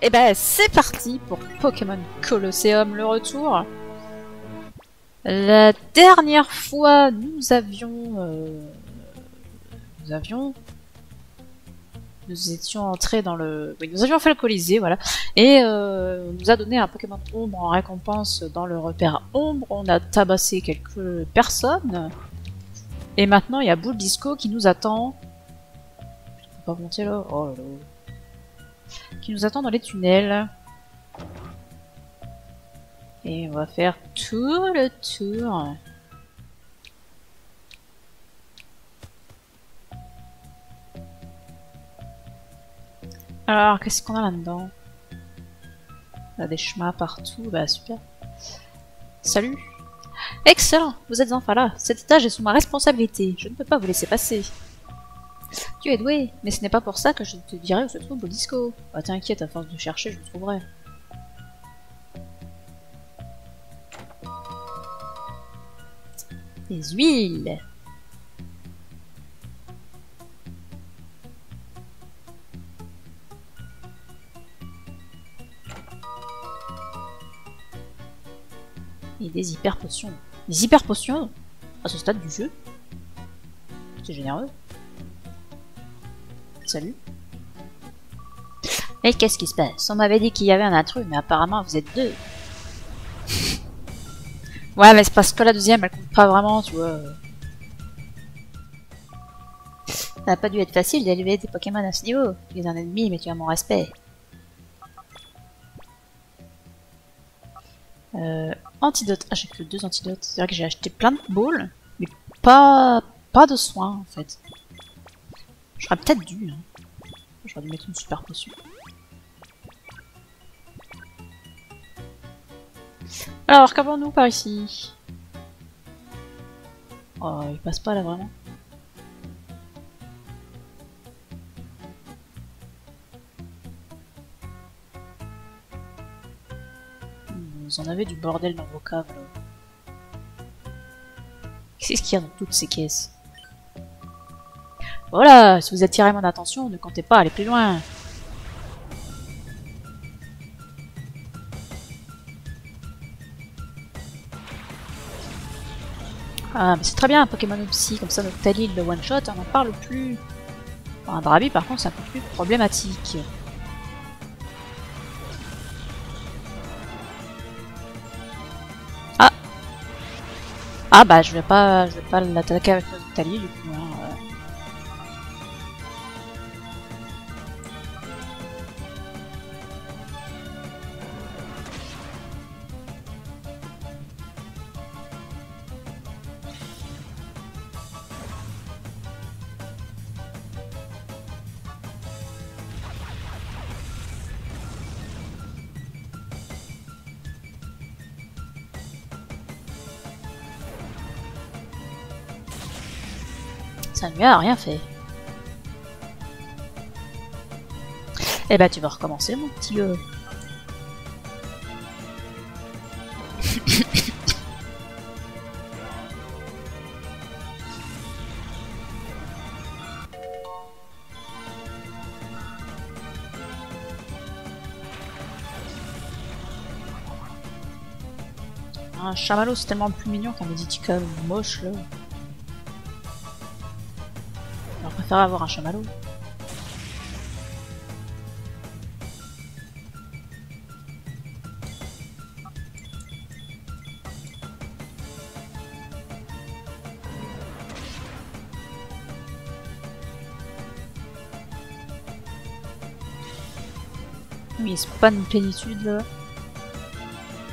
Et ben c'est parti pour Pokémon Colosseum, le retour. La dernière fois, nous étions entrés dans le... Oui, nous avions fait le Colisée, voilà. Et on nous a donné un Pokémon Ombre en récompense dans le repère Ombre. On a tabassé quelques personnes. Et maintenant, il y a Boule Disco qui nous attend. Je peux pas monter là. Oh là là. Qui nous attend dans les tunnels. Et on va faire tout le tour. Alors, qu'est-ce qu'on a là-dedans? On a des chemins partout, bah super. Salut. Excellent, vous êtes enfin là. Cet étage est sous ma responsabilité. Je ne peux pas vous laisser passer. Tu es doué, mais ce n'est pas pour ça que je te dirai où se trouve le disco. Bah t'inquiète, à force de chercher, je le trouverai. Des huiles. Et des hyper potions. Des hyper potions à ce stade du jeu? C'est généreux. Salut. Et qu'est-ce qui se passe? On m'avait dit qu'il y avait un intrus, mais apparemment vous êtes deux. Ouais, mais c'est parce que la deuxième, elle compte pas vraiment, tu vois. Ça n'a pas dû être facile d'élever des Pokémon à ce niveau. Tu es un ennemi, mais tu as mon respect. Antidote. Ah, j'ai que 2 antidotes. C'est vrai que j'ai acheté plein de balls, mais pas de soins, en fait. J'aurais peut-être dû. Hein. J'aurais dû mettre une super potion. Alors, qu'avons-nous par ici? Oh, il passe pas là, vraiment. Vous en avez du bordel dans vos caves, là. Qu'est-ce qu'il y a dans toutes ces caisses? Voilà, si vous attirez mon attention, ne comptez pas aller plus loin. Ah, mais c'est très bien, un Pokémon Psy, comme ça notre Talil le one-shot, on n'en parle plus. Un Drabi, par contre, c'est un peu plus problématique. Ah! Ah bah je vais pas l'attaquer avec notre Talil, du coup. Hein. Ça ne lui a rien fait. Eh bah tu vas recommencer mon petit... Un chamallow c'est tellement plus mignon qu'un Meditica moche là. On préfère avoir un chamallow. Oui, c'est pas une plénitude là.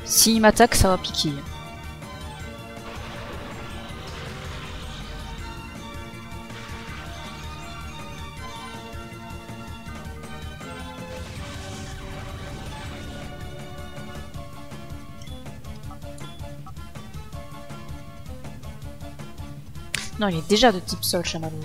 S'il m'attaque, ça va piquer. Non, il est déjà de type sol, chamallow.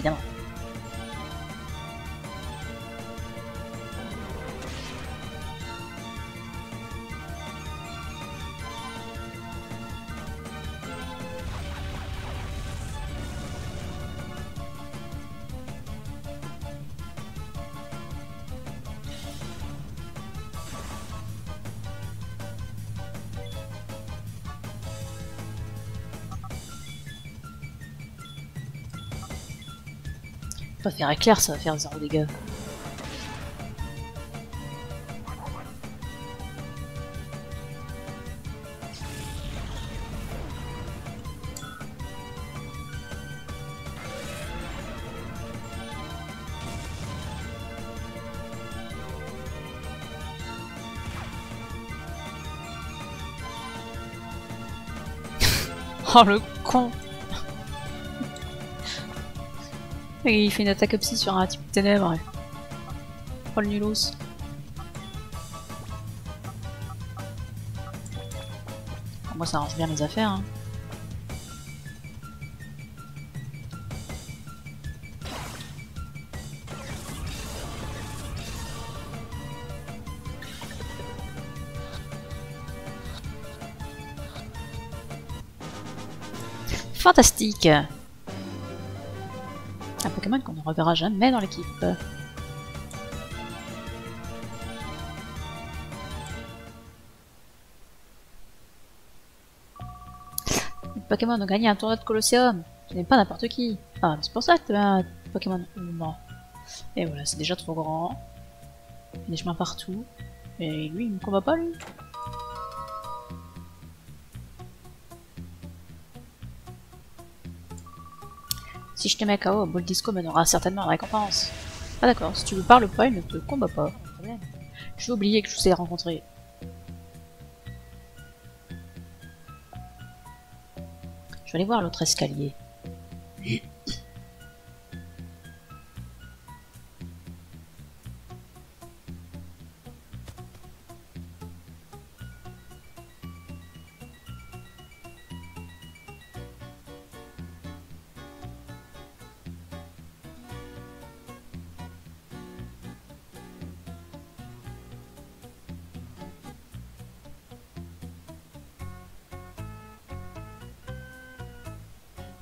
évidemment. Pas faire éclair, ça va faire 0 dégâts. Oh le con! Et il fait une attaque psy sur un type de ténèbres. Oh le nulos. Moi ça arrange bien les affaires. Hein. Fantastique! Un Pokémon qu'on ne reverra jamais dans l'équipe. Les Pokémon ont gagné un tournoi de Colosseum. Ce n'est pas n'importe qui. Ah, c'est pour ça que tu as un Pokémon ombre. Et voilà, c'est déjà trop grand. Il y a des chemins partout. Et lui, il ne combat pas, lui. Si je te mets KO, Ball Disco me donnera certainement la récompense. Ah d'accord, si tu lui parles pas, il ne te combat pas. Pas de problème. Je vais oublier que je vous ai rencontré. Je vais aller voir l'autre escalier.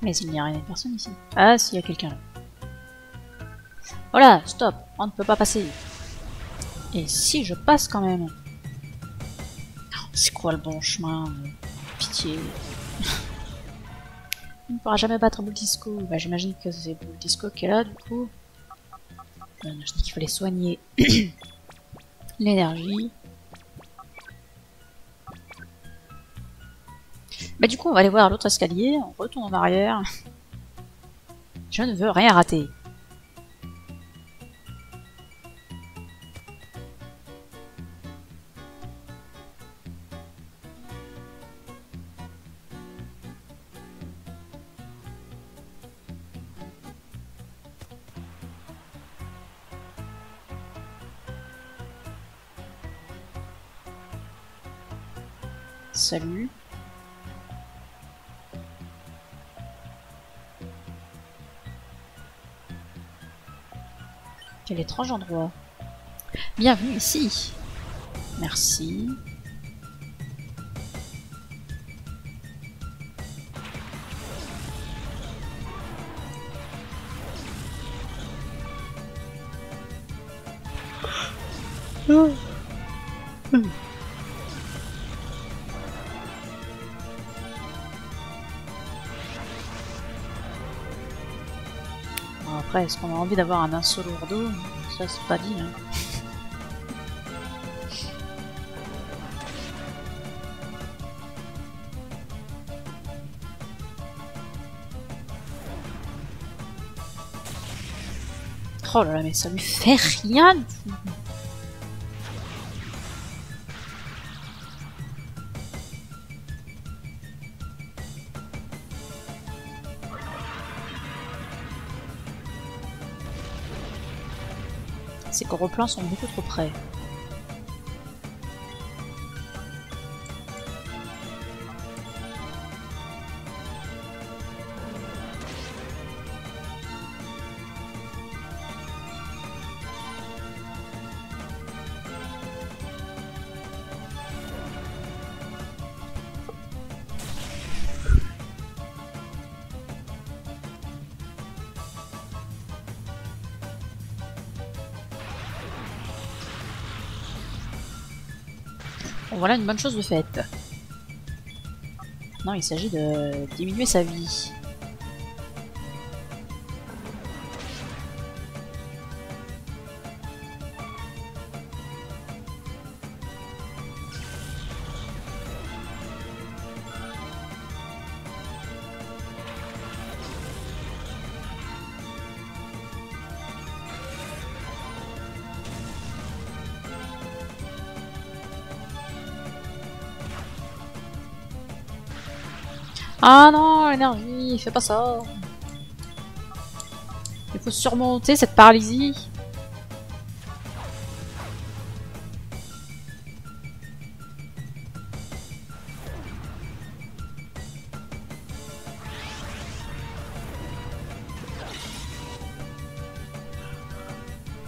Mais il n'y a rien de personne ici. Ah, s'il y a quelqu'un là. Voilà, stop, on ne peut pas passer. Et si je passe quand même? C'est quoi le bon chemin? Pitié. On ne pourra jamais battre Bull Disco. Bah, j'imagine que c'est Bull Disco qui est là, du coup. Je dis qu'il fallait soigner l'énergie. Bah du coup on va aller voir l'autre escalier, on retourne en arrière. Je ne veux rien rater. Salut. Quel étrange endroit. Bienvenue ici. Merci. Bon, après, est-ce qu'on a envie d'avoir un assaut lourdeau? Ça, c'est pas dit. Hein. Oh là là, mais ça lui fait rien du tout. Ces gros plans sont beaucoup trop près. Bon, voilà une bonne chose de faite. Non, il s'agit de diminuer sa vie. Ah non, l'énergie, fais pas ça. Il faut surmonter cette paralysie.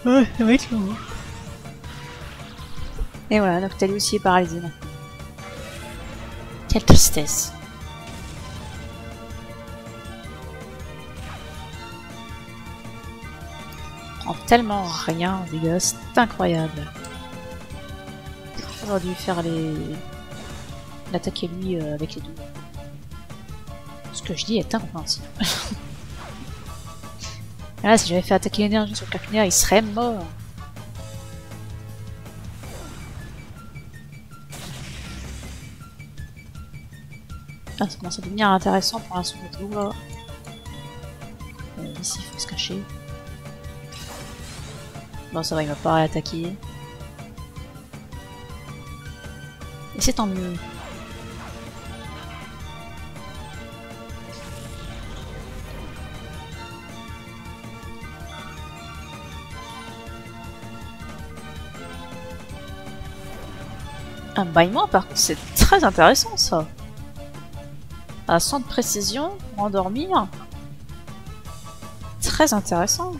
Ouais, ça va être long. Et voilà, Noctali aussi est paralysé maintenant. Quelle tristesse. Tellement rien, les gars, c'est incroyable. J'aurais dû faire l'attaquer lui avec les deux. Ce que je dis est incompréhensible. Là, si j'avais fait attaquer l'énergie sur Kaknia, il serait mort. Ah, ça commence à devenir intéressant pour un second tour. Ici, il faut se cacher. Bon, ça va, il va pas réattaquer. Et c'est tant mieux. Un bâillement, par contre, c'est très intéressant, ça. À 100 de précision, pour endormir. Très intéressant.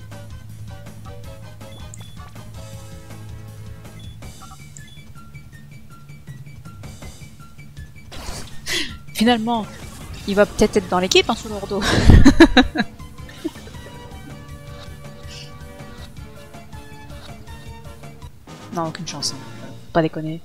Finalement, il va peut-être être dans l'équipe, hein, sous l'ordo. Non, aucune chance. Hein. Pas déconner.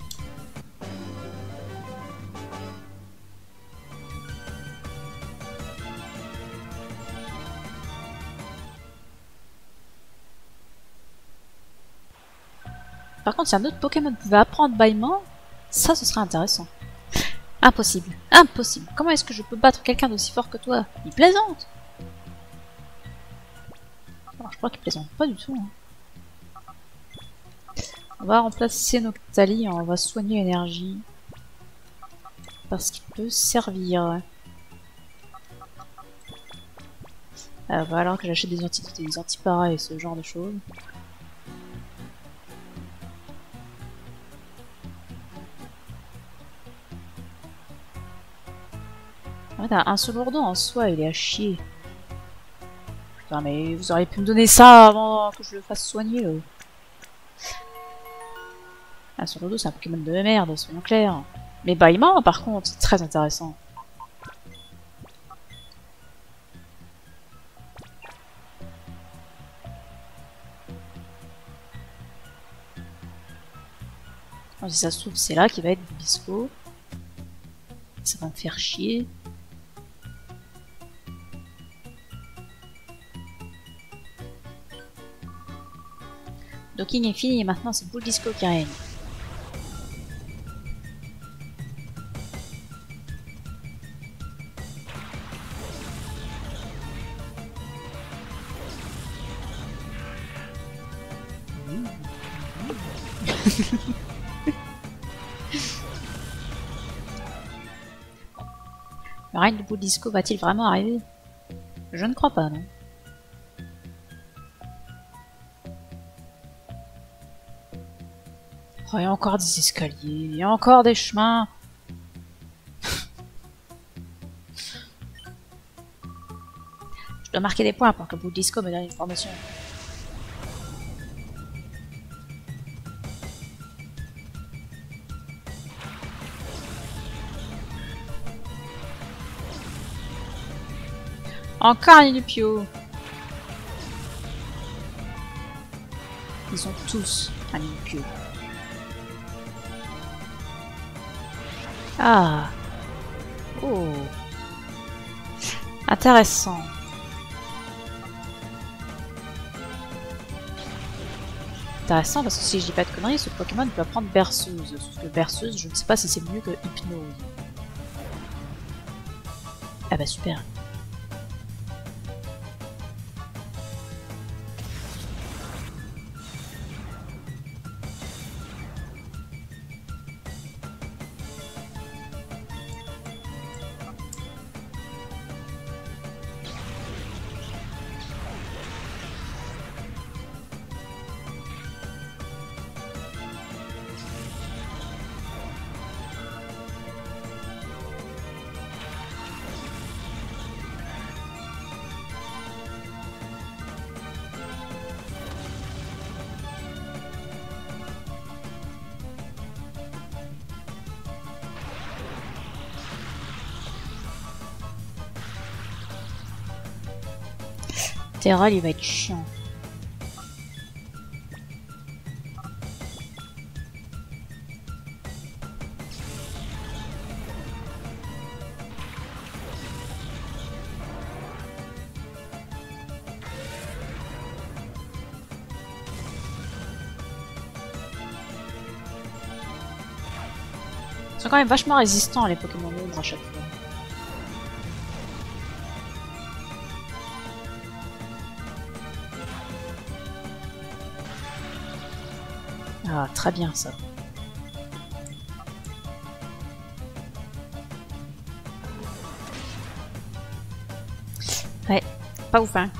Par contre, si un autre Pokémon pouvait apprendre bâillement, ça, ce serait intéressant. Impossible. Impossible. Comment est-ce que je peux battre quelqu'un d'aussi fort que toi? Il plaisante. Alors, je crois qu'il plaisante pas du tout. Hein. On va remplacer Noctali, on va soigner l'énergie. Parce qu'il peut servir. Va alors que j'achète des antidotes et des antiparas et ce genre de choses. Ouais, un seul lourdeau en soi, il est à chier. Putain, mais vous auriez pu me donner ça avant que je le fasse soigner. Un seul lourdeau, c'est un Pokémon de merde, soyons clairs. Mais bâillement, par contre, c'est très intéressant. Alors, si ça se trouve, c'est là qu'il va être Bisco. Ça va me faire chier. Docking est fini et maintenant c'est Bull Disco qui règne. Le règne de Bull Disco va-t-il vraiment arriver? Je ne crois pas, non. Oh, il y a encore des escaliers, il y a encore des chemins. Je dois marquer des points pour que Bull Disco me donne une promotion. Encore un Inupio. Ils ont tous un Inupio. Ah. Oh. Intéressant. Intéressant parce que si je dis pas de conneries, ce Pokémon peut apprendre berceuse. Sauf que berceuse, je ne sais pas si c'est mieux que hypnose. Ah bah super. Terral, il va être chiant. Ils sont quand même vachement résistants les Pokémon d'ombre à chaque fois. Ah, très bien ça. Ouais, pas ouf hein.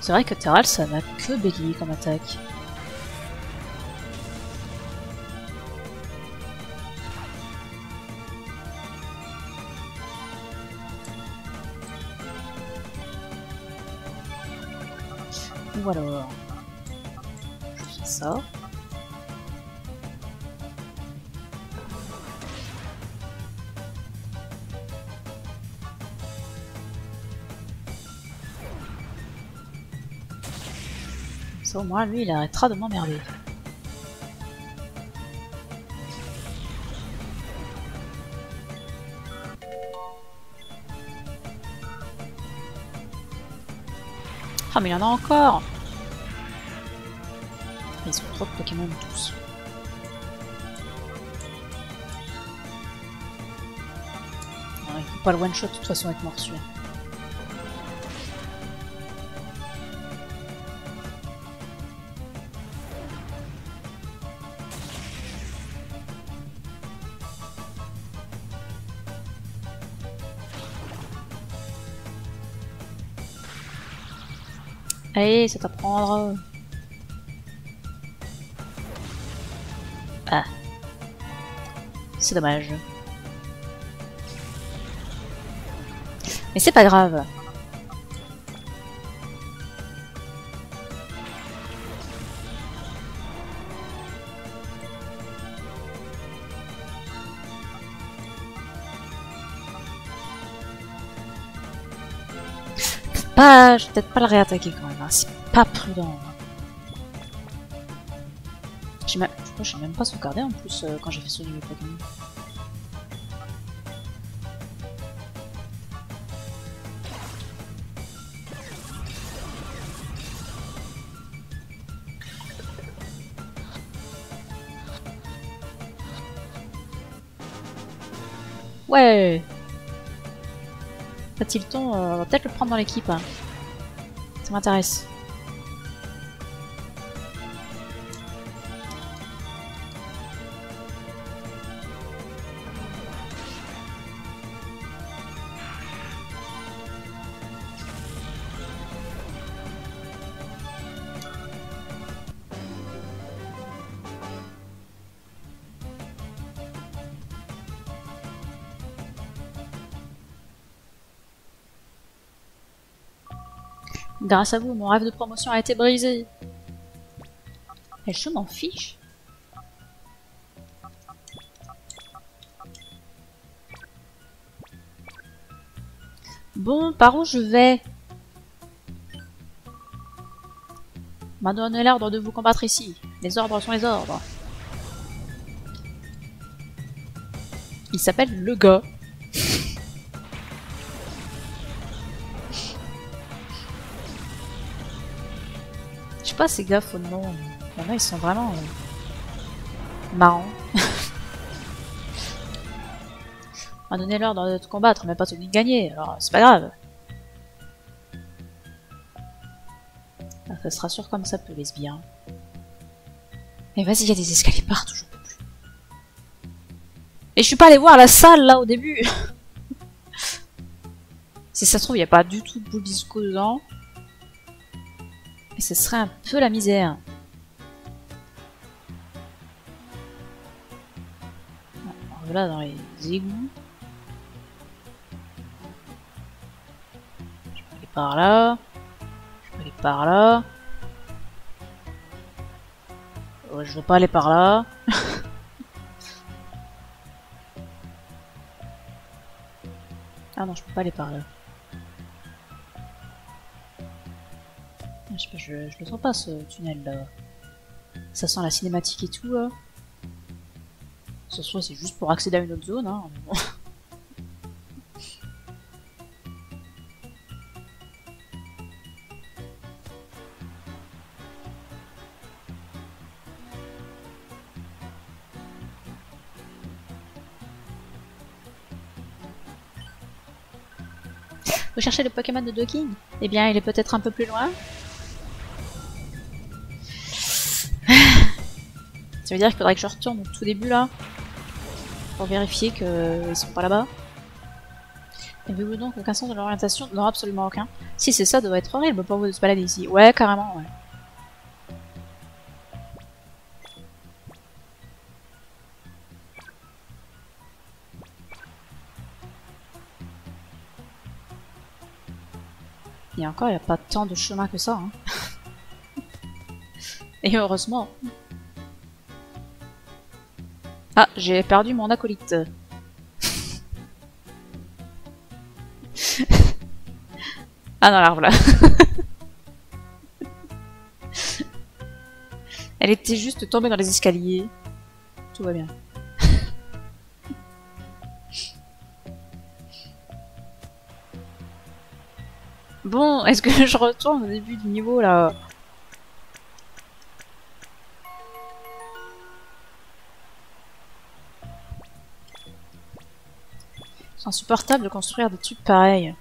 C'est vrai que Terral ça n'a que bélier comme attaque. Ou alors, je fais ça. Ça au moins lui il arrêtera de m'emmerder. Ah mais il y en a encore. Ils sont trop de Pokémon tous. Ah, il faut pas le one shot de toute façon avec morsure. Allez, ça t'apprendra. Ah. C'est dommage. Mais c'est pas grave. Pas, je vais peut-être pas le réattaquer quand même. Hein. C'est pas prudent. Je crois que j'ai même pas sauvegardé en plus quand j'ai fait ce niveau Pokémon. Ouais. Tilton, on va peut-être le prendre dans l'équipe. Hein. Ça m'intéresse. Grâce à vous, mon rêve de promotion a été brisé. Et je m'en fiche. Bon, par où je vais? On m'a donné l'ordre de vous combattre ici. Les ordres sont les ordres. Il s'appelle le gars. Je sais pas, ces gars faux de nom. Il y en a, ils sont vraiment marrants. On m'a donné l'ordre de te combattre, mais pas celui de gagner, alors c'est pas grave. Ah, ça se rassure comme ça peut, lesbien. Mais vas-y, il y a des escaliers partout, j'en peux plus. Et je suis pas allé voir la salle là au début. Si ça se trouve, il n'y a pas du tout de boule disco dedans. Et ce serait un peu la misère. Voilà, dans les égouts. Je peux aller par là. Je peux aller par là. Ouais, je veux pas aller par là. Ah non, je peux pas aller par là. Je sais pas, je le sens pas ce tunnel là. Ça sent la cinématique et tout là. Ce soit c'est juste pour accéder à une autre zone, hein. Vous cherchez le Pokémon de Docking? Eh bien, il est peut-être un peu plus loin. Ça veut dire qu'il faudrait que je retourne au tout début là pour vérifier qu'ils sont pas là-bas. Avez-vous donc aucun sens de l'orientation? Non, absolument aucun. Si c'est ça, ça doit être horrible pour vous de se balader ici. Ouais, carrément, ouais. Et encore, il n'y a pas tant de chemin que ça. Hein. Et heureusement. Ah, j'ai perdu mon acolyte. Ah non, l'arbre là. Elle était juste tombée dans les escaliers. Tout va bien. Bon, est-ce que je retourne au début du niveau là? C'est insupportable de construire des trucs pareils.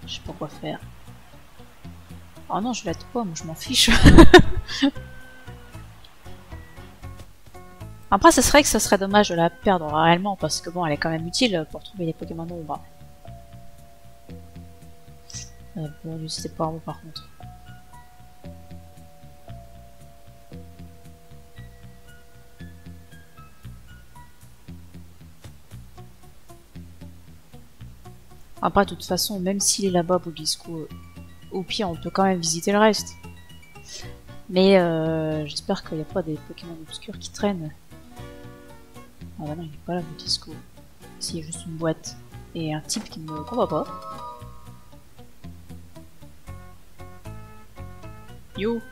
Je sais pas quoi faire. Oh non, je l'aide pas, moi je m'en fiche. Après, ce serait que ce serait dommage de la perdre réellement, parce que bon, elle est quand même utile pour trouver les Pokémon d'ombre. Bon, lui, c'était pas un mot par contre. Après, de toute façon, même s'il est là-bas, Bogisco, au pire, on peut quand même visiter le reste. Mais j'espère qu'il n'y a pas des Pokémon obscurs qui traînent. Ah bah non, il est pas là, Bogisco. S'il y a juste une boîte et un type qui ne me combat pas. Yo!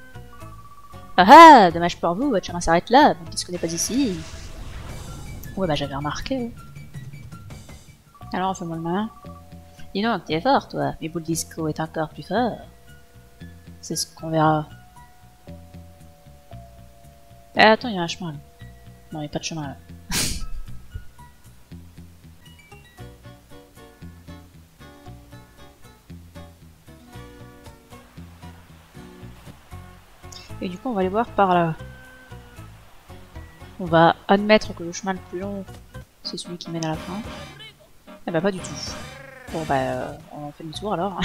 Ah ah! Dommage pour vous, votre chemin s'arrête là, Bogisco n'est pas ici. Ouais, bah j'avais remarqué. Alors, fais-moi le malin. Dis donc, t'es fort, toi, mais Bogisco est encore plus fort. C'est ce qu'on verra. Eh, attends, il y a un chemin là. Non, il n'y a pas de chemin là. Et du coup, on va aller voir par là. On va admettre que le chemin le plus long, c'est celui qui mène à la fin. Eh bah, pas du tout. Bon, bah, on fait demi-tour alors.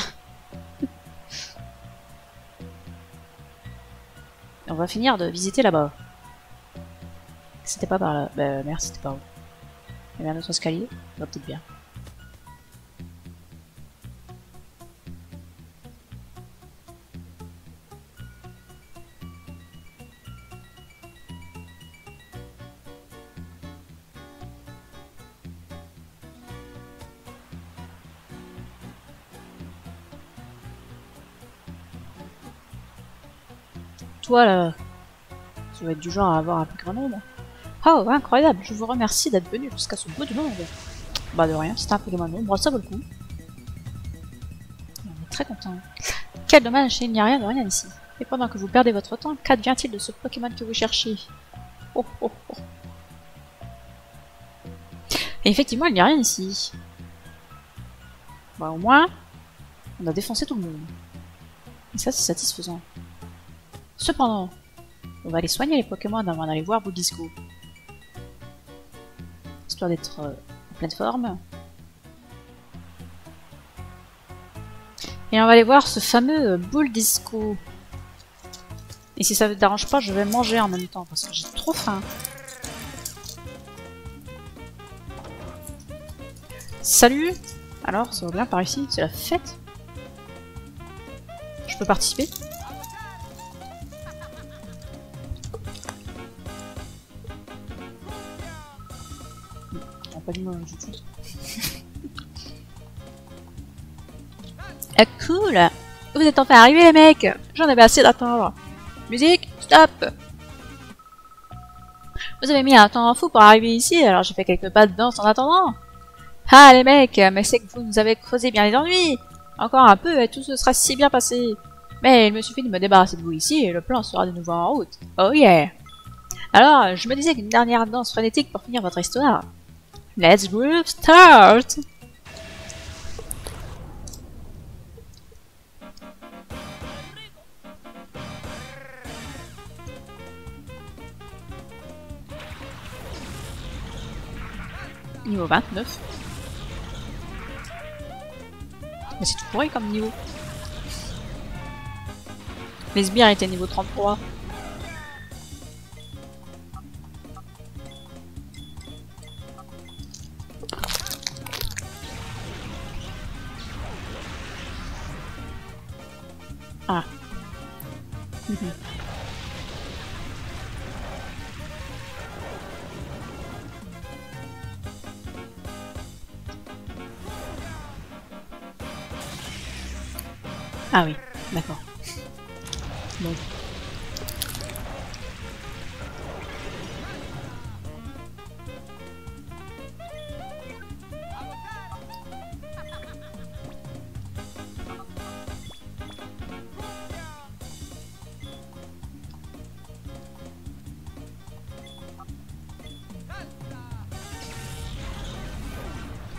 Et on va finir de visiter là-bas. C'était pas par là. Bah, merde, c'était par où? Il y a un autre escalier. Ça va peut-être bien. Toi là, tu vas être du genre à avoir un plus grand nombre. Oh, incroyable, je vous remercie d'être venu jusqu'à ce bout du monde. Bah de rien, c'est un Pokémon nombre, ça vaut le coup. On est très content. Quel dommage, il n'y a rien de rien ici. Et pendant que vous perdez votre temps, qu'advient-il de ce Pokémon que vous cherchez? Oh oh oh. Et effectivement, il n'y a rien ici. Bah au moins, on a défoncé tout le monde. Et ça, c'est satisfaisant. Cependant, on va aller soigner les Pokémon avant d'aller voir Bouddhisco. Histoire d'être en pleine forme. Et on va aller voir ce fameux boule disco. Et si ça ne te dérange pas, je vais manger en même temps parce que j'ai trop faim. Salut! Alors, ça va bien par ici? C'est la fête? Je peux participer? On n'a pas dit moi tout de suite. Ah cool! Vous êtes enfin arrivés les mecs! J'en avais assez d'attendre. Musique, stop! Vous avez mis un temps fou pour arriver ici, alors j'ai fait quelques pas de danse en attendant. Ah les mecs, mais c'est que vous nous avez causé bien les ennuis! Encore un peu et tout se sera si bien passé. Mais il me suffit de me débarrasser de vous ici et le plan sera de nouveau en route. Oh yeah! Alors, je me disais qu'une dernière danse frénétique pour finir votre histoire. Let's group start! Niveau 29. Mais c'est tout pourri comme niveau. Les sbires étaient niveau 33. Ah. Ah oui, d'accord. Bon.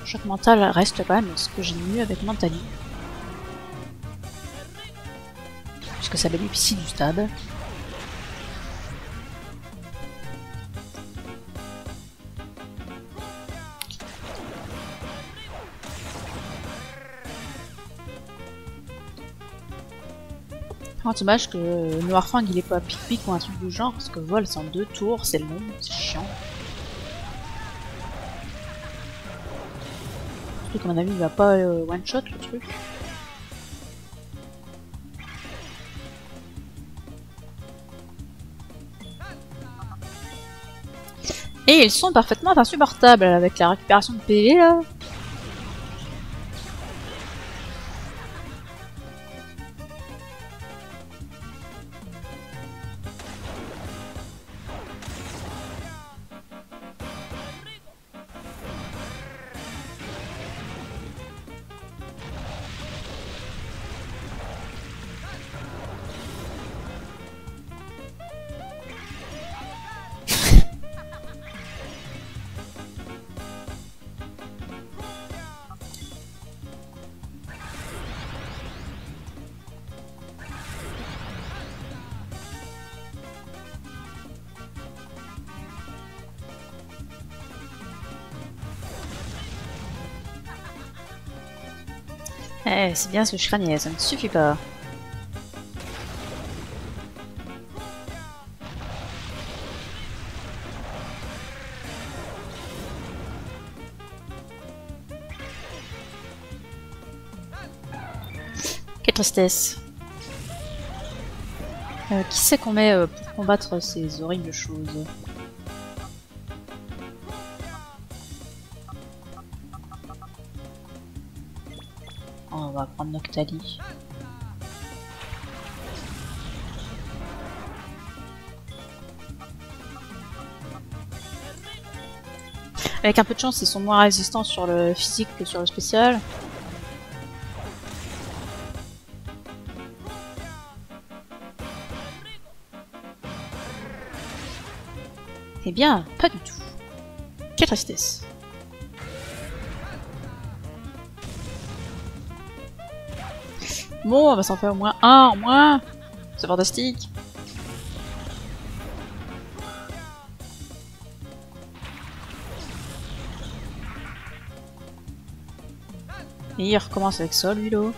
Choc mental reste quand même ce que j'ai mieux avec Mentali. Puisque ça bénéficie du stade. Dommage que Noirfang il est pas pic-pic ou un truc du genre, parce que vol c'est en 2 tours, c'est long, c'est chiant. Surtout qu'à mon avis il va pas one shot le truc. Et ils sont parfaitement insupportables avec la récupération de PV là. Eh, c'est bien ce que je craignais, ça ne suffit pas. tristesse. Qui c'est qu'on met pour combattre ces horribles choses? Oh, on va prendre Noctali. Avec un peu de chance, ils sont moins résistants sur le physique que sur le spécial. Eh bien, pas du tout. Quelle tristesse. Bon, on va s'en faire au moins un en moins. C'est fantastique. Et il recommence avec ça, lui, là.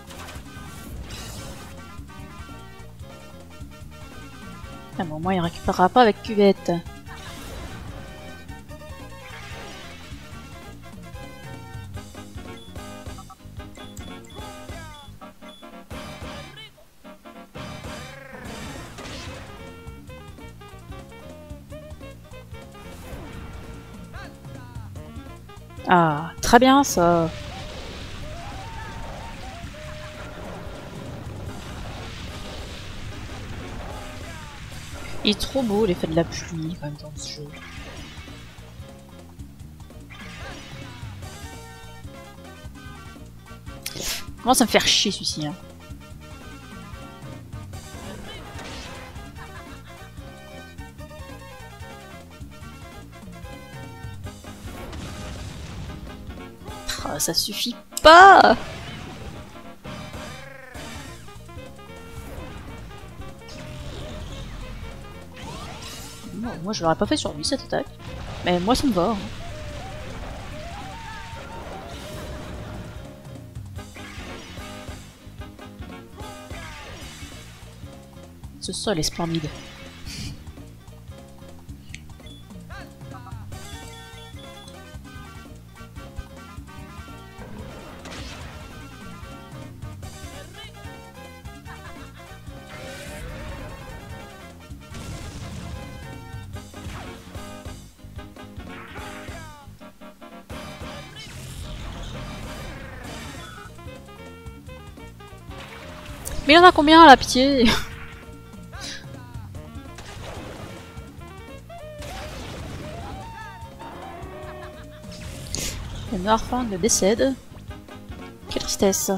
Ah bon, moi, il récupérera pas avec cuvette. Ah, très bien, ça. Il est trop beau l'effet de la pluie quand même dans ce jeu. Comment ça me fait chier celui-ci, hein. Ah, ça suffit pas. Non, moi je l'aurais pas fait sur lui cette attaque. Mais moi ça me va. Hein. Ce sol est splendide. Mais il y en a combien à la pitié? Le Noirfang décède. Quelle tristesse.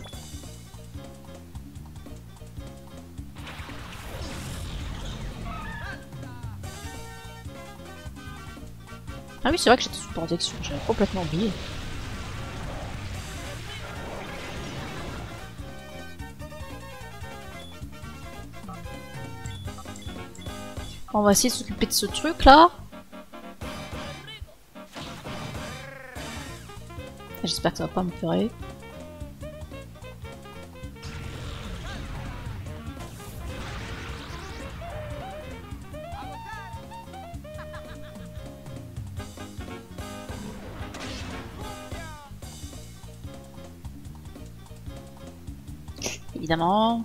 Ah oui, c'est vrai que j'étais sous protection, j'avais complètement oublié. On va essayer de s'occuper de ce truc là. J'espère que ça va pas me pleurer. Évidemment.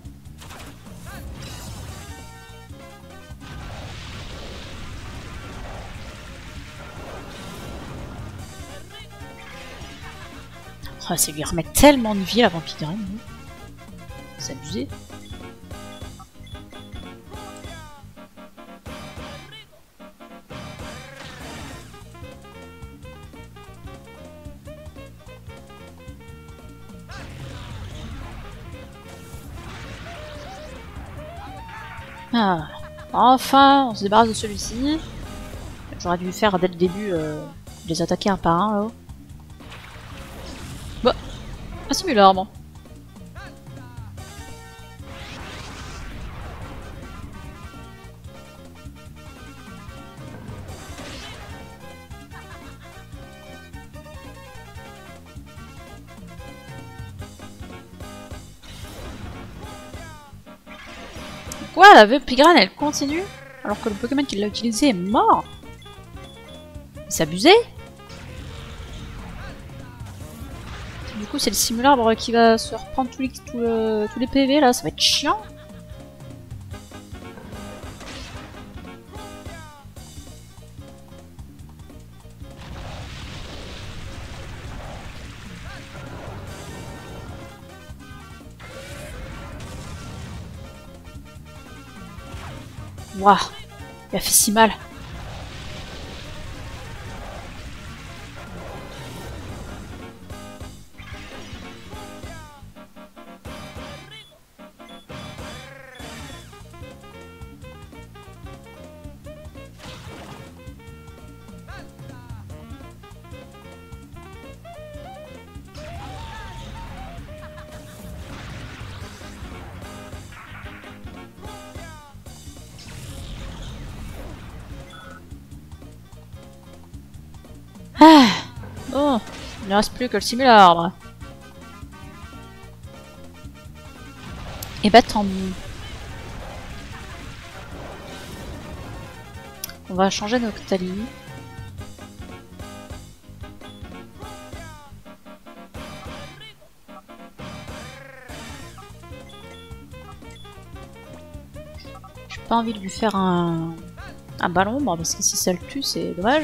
Oh, ça lui remet tellement de vie la vampire. C'est abusé. Ah, enfin, on se débarrasse de celui-ci. J'aurais dû faire dès le début les attaquer un par un là. Bah, ah c'est mieux l'arme. Quoi, la Pigrane elle continue alors que le Pokémon qui l'a utilisé est mort? C'est abusé. Du coup, c'est le simulabre qui va se reprendre tous les PV là, ça va être chiant. Waouh, il a fait si mal. Ah, bon, il ne reste plus que le simulabre. Et bah tant mieux. On va changer Noctali. J'ai pas envie de lui faire un ballon, bon, parce que si ça le tue, c'est dommage.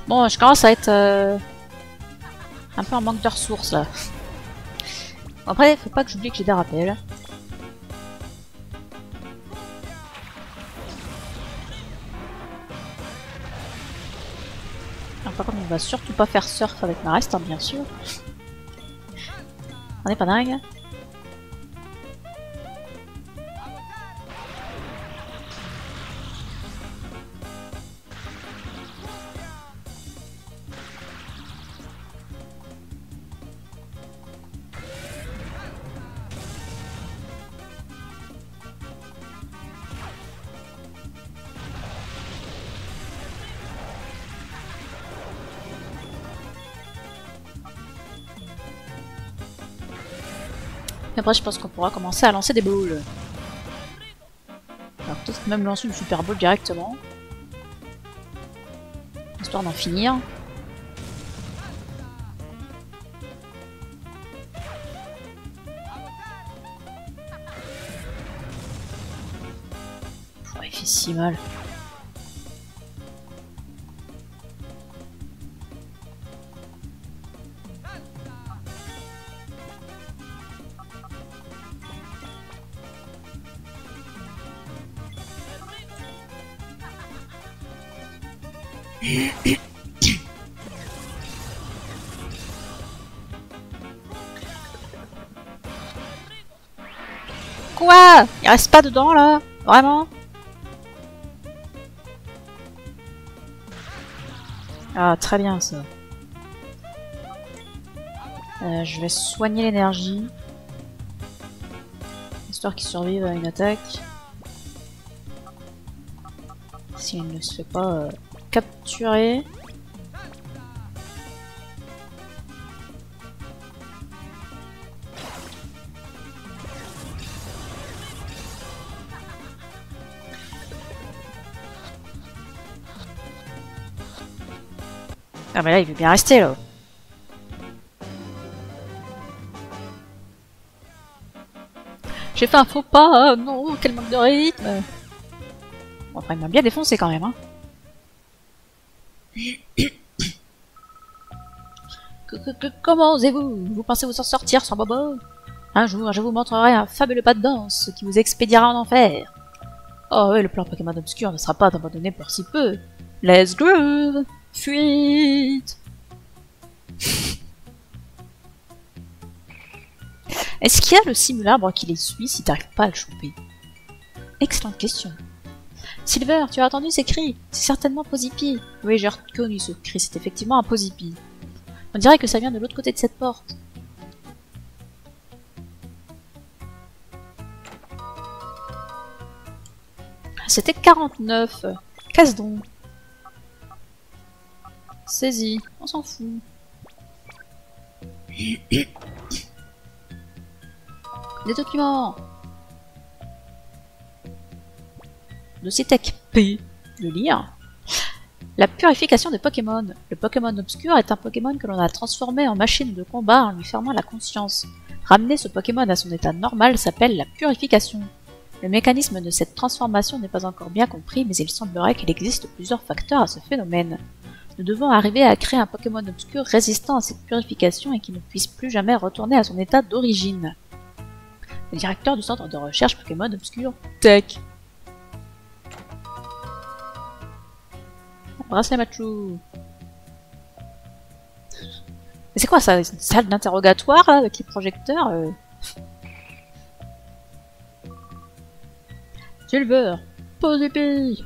Bon, je commence à être un peu en manque de ressources là. Bon, après, faut pas que j'oublie que j'ai des rappels. Alors, par contre, on va surtout pas faire surf avec ma reste, hein, bien sûr. On est pas dingue. Et après, je pense qu'on pourra commencer à lancer des balls. Alors, peut-être même lancer une super ball directement. Histoire d'en finir. Il fait si mal. Quoi? Il reste pas dedans là? Vraiment? Ah, très bien ça. Je vais soigner l'énergie. Histoire qu'il survive à une attaque. S'il ne se fait pas capturer. Ah mais là il veut bien rester là. J'ai fait un faux pas, non, quel manque de rythme. Bon après il m'a bien défoncé quand même hein. Comment osez-vous? Vous pensez vous en sortir sans bobo? Un jour je vous montrerai un fabuleux pas de danse qui vous expédiera en enfer. Oh ouais, le plan Pokémon obscur ne sera pas abandonné pour si peu. Let's groove! Fuite! Est-ce qu'il y a le simulabre qui les suit si t'arrives pas à le choper? Excellente question. Silver, tu as entendu ces cris? C'est certainement Pozipi. Oui, j'ai reconnu ce cri, c'est effectivement un Pozipi. On dirait que ça vient de l'autre côté de cette porte. C'était 49. Casse donc. Saisis, on s'en fout. Des documents. Dossier Tech P. De lire. La purification des Pokémon. Le Pokémon obscur est un Pokémon que l'on a transformé en machine de combat en lui fermant la conscience. Ramener ce Pokémon à son état normal s'appelle la purification. Le mécanisme de cette transformation n'est pas encore bien compris, mais il semblerait qu'il existe plusieurs facteurs à ce phénomène. Nous devons arriver à créer un Pokémon obscur résistant à cette purification et qui ne puisse plus jamais retourner à son état d'origine. Le directeur du centre de recherche Pokémon obscur, Tech. Bracelet Machou. Mais c'est quoi ça? Une salle d'interrogatoire avec les projecteurs Silver, Posipi.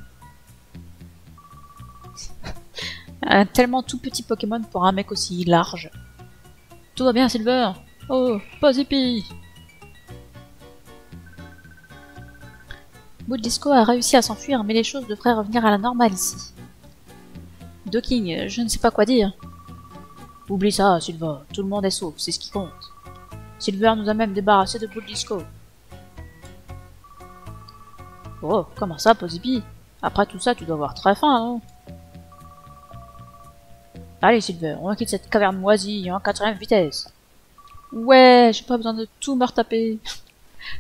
Un tellement tout petit Pokémon pour un mec aussi large. Tout va bien, Silver? Oh, Posipi. Boudisco a réussi à s'enfuir, mais les choses devraient revenir à la normale ici. Docking, je ne sais pas quoi dire. Oublie ça, Silver. Tout le monde est sauf, c'est ce qui compte. Silver nous a même débarrassé de Boudisco. Oh, comment ça, Posipi? Après tout ça, tu dois avoir très faim, non? Allez, Silver, on quitte cette caverne moisie en 4ème vitesse. Ouais, j'ai pas besoin de tout me retaper.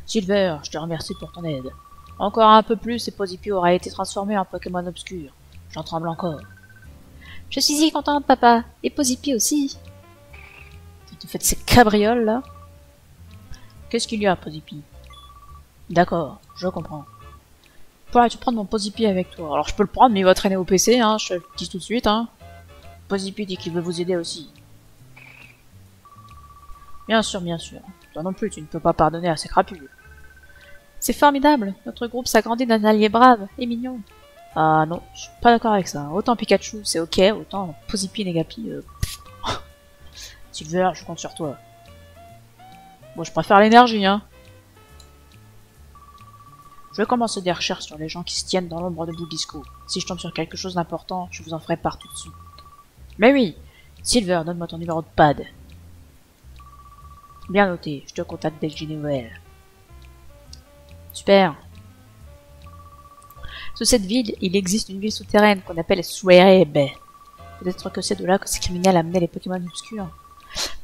Silver, je te remercie pour ton aide. Encore un peu plus et Posipi aurait été transformé en Pokémon obscur. J'en tremble encore. Je suis si contente, papa. Et Posipi aussi. Tu fais de ces cabrioles, là? Qu'est-ce qu'il y a, Posipi? D'accord, je comprends. Pourrais-tu prendre mon Posipi avec toi? Alors, je peux le prendre, mais il va traîner au PC, hein. Je te le dis tout de suite, hein. Posipi dit qu'il veut vous aider aussi. Bien sûr, bien sûr. Toi non plus, tu ne peux pas pardonner à ces crapules. C'est formidable. Notre groupe s'agrandit d'un allié brave et mignon. Ah non, je suis pas d'accord avec ça. Autant Pikachu, c'est ok, autant Posipi Negapi, Silver, je compte sur toi. Bon, je préfère l'énergie, hein. Je vais commencer des recherches sur les gens qui se tiennent dans l'ombre de Boudisco. Si je tombe sur quelque chose d'important, je vous en ferai part tout de suite. Mais oui, Silver, donne-moi ton numéro de pad. Bien noté, je te contacte dès que j'ai des nouvelles. Super. Sous cette ville, il existe une ville souterraine qu'on appelle Swereb. Peut-être que c'est de là que ces criminels amenaient les Pokémon obscurs.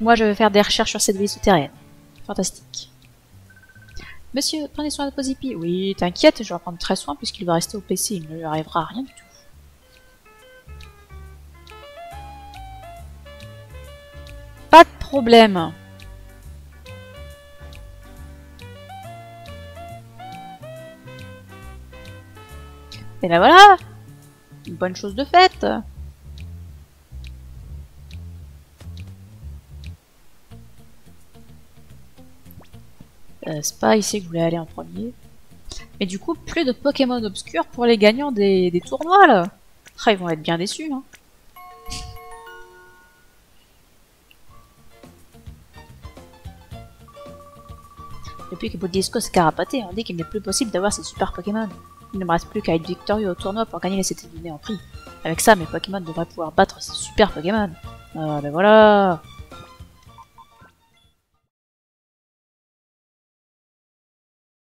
Moi, je vais faire des recherches sur cette ville souterraine. Fantastique. Monsieur, prenez soin de Posipi. Oui, t'inquiète, je vais en prendre très soin puisqu'il va rester au PC. Il ne lui arrivera rien du tout. Pas de problème. Et là voilà, une bonne chose de faite. C'est pas ici que je voulais aller en premier. Mais du coup, plus de Pokémon obscurs pour les gagnants des tournois là. Ah, ils vont être bien déçus. Hein. Depuis que Boudisco s'est carapaté, on dit qu'il n'est plus possible d'avoir ces super Pokémon. Il ne me reste plus qu'à être victorieux au tournoi pour gagner les CT donnés en prix. Avec ça, mes Pokémon devraient pouvoir battre ces super Pokémon. Ah ben voilà.